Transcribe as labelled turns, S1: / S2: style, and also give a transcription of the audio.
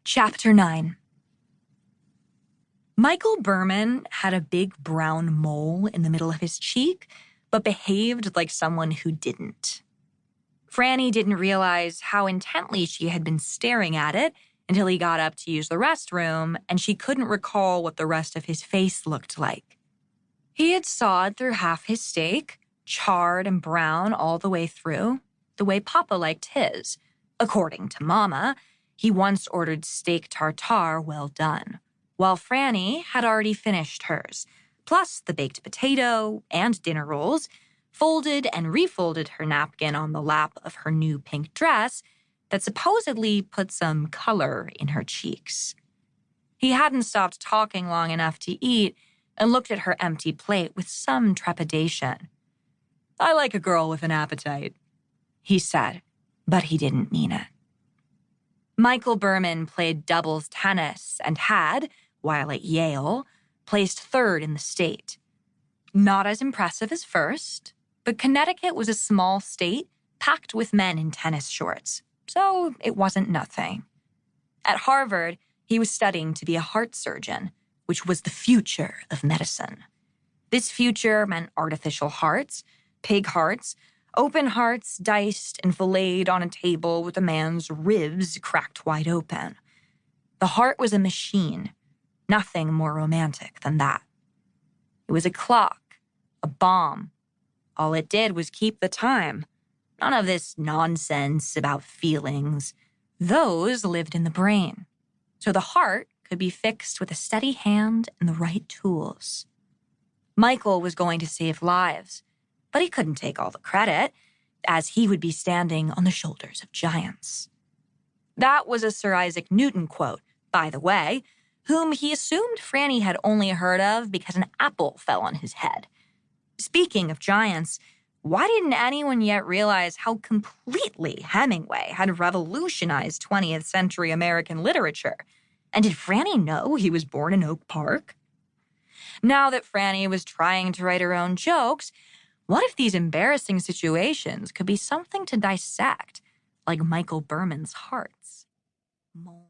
S1: Chapter 9. Michael Berman had a big brown mole in the middle of his cheek, but behaved like someone who didn't. Franny didn't realize how intently she had been staring at it until he got up to use the restroom, and she couldn't recall what the rest of his face looked like. He had sawed through half his steak, charred and brown all the way through, the way Papa liked his. According to Mama, he once ordered steak tartare well done, while Franny had already finished hers, plus the baked potato and dinner rolls, folded and refolded her napkin on the lap of her new pink dress that supposedly put some color in her cheeks. He hadn't stopped talking long enough to eat and looked at her empty plate with some trepidation. "I like a girl with an appetite," he said, but he didn't mean it. Michael Berman played doubles tennis and had, while at Yale, placed third in the state. Not as impressive as first, but Connecticut was a small state packed with men in tennis shorts, so it wasn't nothing. At Harvard, he was studying to be a heart surgeon, which was the future of medicine. This future meant artificial hearts, pig hearts, open hearts diced and filleted on a table with a man's ribs cracked wide open. The heart was a machine, nothing more romantic than that. It was a clock, a bomb. All it did was keep the time. None of this nonsense about feelings. Those lived in the brain. So the heart could be fixed with a steady hand and the right tools. Michael was going to save lives, but he couldn't take all the credit, as he would be standing on the shoulders of giants. That was a Sir Isaac Newton quote, by the way, whom he assumed Franny had only heard of because an apple fell on his head. Speaking of giants, why didn't anyone yet realize how completely Hemingway had revolutionized 20th century American literature? And did Franny know he was born in Oak Park? Now that Franny was trying to write her own jokes, what if these embarrassing situations could be something to dissect, like Michael Berman's hearts?